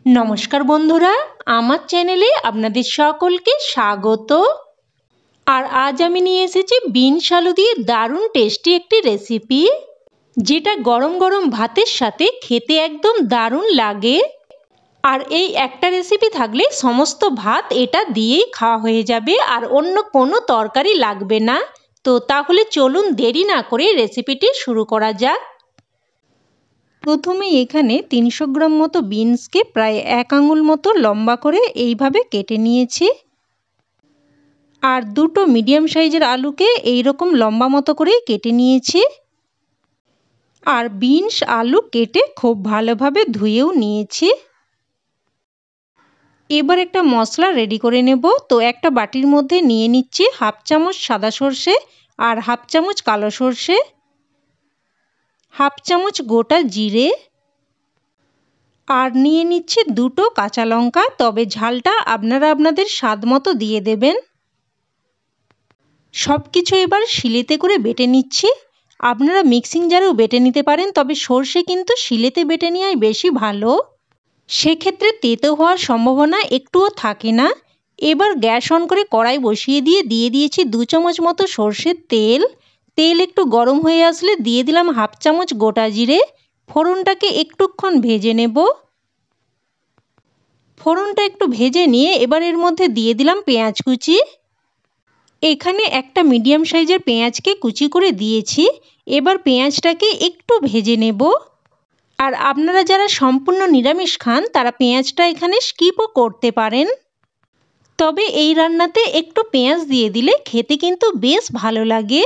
নমস্কার বন্ধুরা, আমার চ্যানেলে আপনাদের সকলকে স্বাগত। আর আজ আমি নিয়ে এসেছি বিনস আলু দিয়ে দারুণ টেস্টি একটি রেসিপি, যেটা গরম গরম ভাতের সাথে খেতে একদম দারুণ লাগে। আর এই একটা রেসিপি থাকলে সমস্ত ভাত এটা দিয়েই খাওয়া হয়ে যাবে, আর অন্য কোনো তরকারি লাগবে না। তো তাহলে চলুন দেরি না করে রেসিপিটি শুরু করা যাক। প্রথমে এখানে 300 গ্রাম মতো বিনসকে প্রায় 1 আঙুল মতো লম্বা করে এইভাবে কেটে নিয়েছি। আর দুটো মিডিয়াম সাইজের আলুকে এইরকম লম্বা মতো করে কেটে নিয়েছি। আর বিনস আলু কেটে খুব ভালোভাবে ধুয়েও নিয়েছি। এবার একটা মশলা রেডি করে নেব। তো একটা বাটির মধ্যে নিয়ে নিচ্ছি হাফ চামচ সাদা সর্ষে আর হাফ চামচ কালো সর্ষে, হাফ চামচ গোটা জিরে, আর নিয়ে নিচ্ছি দুটো কাঁচা লঙ্কা। তবে ঝালটা আপনারা আপনাদের স্বাদ মতো দিয়ে দেবেন। সব কিছু এবার শিলেতে করে বেটে নিচ্ছি। আপনারা মিক্সিং জারেও বেটে নিতে পারেন, তবে সর্ষে কিন্তু শিলেতে বেটে নেওয়াই বেশি ভালো, সেক্ষেত্রে তেতো হওয়ার সম্ভাবনা একটুও থাকে না। এবার গ্যাস অন করে কড়াই বসিয়ে দিয়ে দিয়েছি 2 চামচ মতো সর্ষের তেল। তেল একটু গরম হয়ে আসলে দিয়ে দিলাম হাফ চামচ গোটা জিরে। ফোড়নটাকে একটুক্ষণ ভেজে নেব। ফোড়নটা একটু ভেজে নিয়ে এবার এর মধ্যে দিয়ে দিলাম পেঁয়াজ কুচি। এখানে একটা মিডিয়াম সাইজের পেঁয়াজকে কুচি করে দিয়েছি। এবার পেঁয়াজটাকে একটু ভেজে নেব। আর আপনারা যারা সম্পূর্ণ নিরামিষ খান তারা পেঁয়াজটা এখানে স্কিপও করতে পারেন, তবে এই রান্নাতে একটু পেঁয়াজ দিয়ে দিলে খেতে কিন্তু বেশ ভালো লাগে।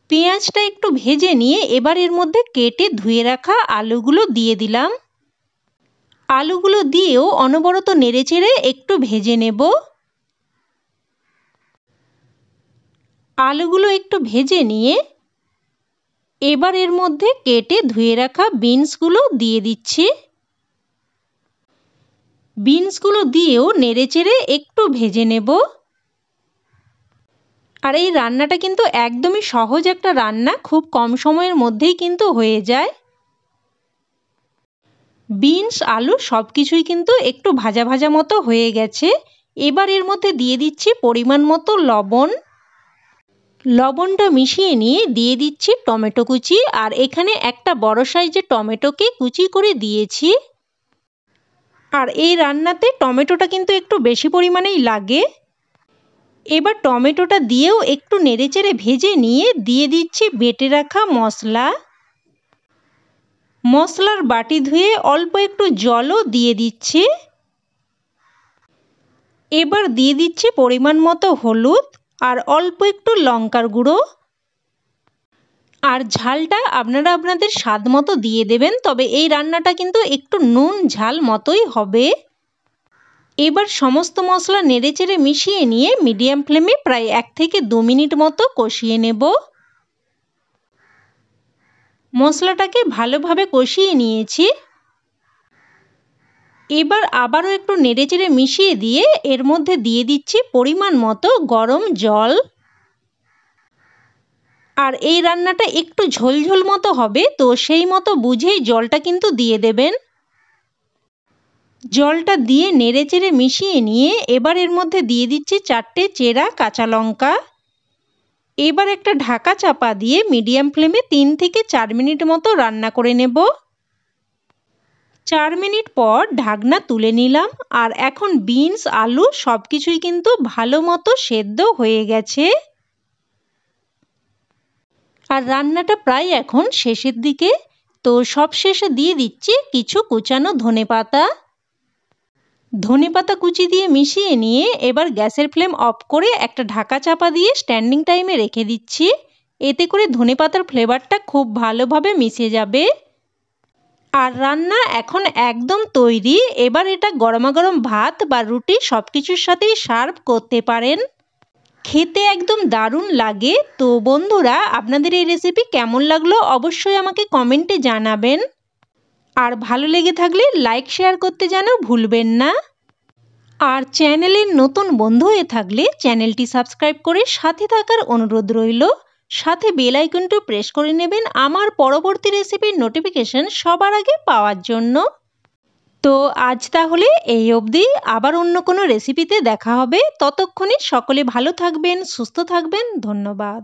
পেঁয়াজটা একটু ভেজে নিয়ে এবার এর মধ্যে কেটে ধুয়ে রাখা আলুগুলো দিয়ে দিলাম। আলুগুলো দিয়েও অনবরত নেড়েচেড়ে একটু ভেজে নেব। আলুগুলো একটু ভেজে নিয়ে এবার এর মধ্যে কেটে ধুয়ে রাখা বিনসগুলো দিয়ে দিচ্ছি। বিনসগুলো দিয়েও নেড়েচেড়ে একটু ভেজে নেব। আর এই রান্নাটা কিন্তু একদমই সহজ একটা রান্না, খুব কম সময়ের মধ্যেই কিন্তু হয়ে যায়। বিনস আলু সব কিছুই কিন্তু একটু ভাজা ভাজা মতো হয়ে গেছে। এবার এর মধ্যে দিয়ে দিচ্ছি পরিমাণ মতো লবণ। লবণটা মিশিয়ে নিয়ে দিয়ে দিচ্ছি টমেটো কুচি। আর এখানে একটা বড় সাইজের টমেটোকে কুচি করে দিয়েছি। আর এই রান্নাতে টমেটোটা কিন্তু একটু বেশি পরিমাণেই লাগে। এবার টমেটোটা দিয়েও একটু নেড়েচেড়ে ভেজে নিয়ে দিয়ে দিচ্ছি বেটে রাখা মশলা। মশলার বাটি ধুয়ে অল্প একটু জলও দিয়ে দিচ্ছি। এবার দিয়ে দিচ্ছি পরিমাণ মতো হলুদ আর অল্প একটু লঙ্কার গুঁড়ো। আর ঝালটা আপনারা আপনাদের স্বাদ মতো দিয়ে দেবেন, তবে এই রান্নাটা কিন্তু একটু নুন ঝাল মতোই হবে। এবার সমস্ত মশলা নেড়েচেড়ে মিশিয়ে নিয়ে মিডিয়াম ফ্লেমে প্রায় 1 থেকে 2 মিনিট মতো কষিয়ে নেব। মশলাটাকে ভালোভাবে কষিয়ে নিয়েছি। এবার আবারও একটু নেড়েচেড়ে মিশিয়ে দিয়ে এর মধ্যে দিয়ে দিচ্ছি পরিমাণ মতো গরম জল। আর এই রান্নাটা একটু ঝোলঝোল মতো হবে, তো সেই মতো বুঝেই জলটা কিন্তু দিয়ে দেবেন। জলটা দিয়ে নেড়েচেড়ে মিশিয়ে নিয়ে এবার এর মধ্যে দিয়ে দিচ্ছি 4টে চেরা কাঁচা লঙ্কা। এবার একটা ঢাকা চাপা দিয়ে মিডিয়াম ফ্লেমে 3 থেকে 4 মিনিট মতো রান্না করে নেব। 4 মিনিট পর ঢাকনা তুলে নিলাম। আর এখন বিনস আলু সব কিছুই কিন্তু ভালো মতো সেদ্ধ হয়ে গেছে। আর রান্নাটা প্রায় এখন শেষের দিকে। তো সব শেষে দিয়ে দিচ্ছি কিছু কুচানো ধনেপাতা। ধনেপাতা কুচি দিয়ে মিশিয়ে নিয়ে এবার গ্যাসের ফ্লেম অফ করে একটা ঢাকা চাপা দিয়ে স্ট্যান্ডিং টাইমে রেখে দিচ্ছি। এতে করে ধনেপাতার ফ্লেভারটা খুব ভালোভাবে মিশে যাবে। আর রান্না এখন একদম তৈরি। এবার এটা গরমাগরম ভাত বা রুটি সব কিছুর সাথেই সার্ভ করতে পারেন। খেতে একদম দারুণ লাগে। তো বন্ধুরা, আপনাদের এই রেসিপি কেমন লাগলো অবশ্যই আমাকে কমেন্টে জানাবেন। আর ভালো লেগে থাকলে লাইক শেয়ার করতে যেন ভুলবেন না। আর চ্যানেলের নতুন বন্ধু হয়ে থাকলে চ্যানেলটি সাবস্ক্রাইব করে সাথে থাকার অনুরোধ রইল। সাথে বেল আইকনটি প্রেস করে নেবেন আমার পরবর্তী রেসিপির নোটিফিকেশন সবার আগে পাওয়ার জন্য। তো আজ তাহলে এই অবধি, আবার অন্য কোনো রেসিপিতে দেখা হবে। ততক্ষণে সকলে ভালো থাকবেন, সুস্থ থাকবেন। ধন্যবাদ।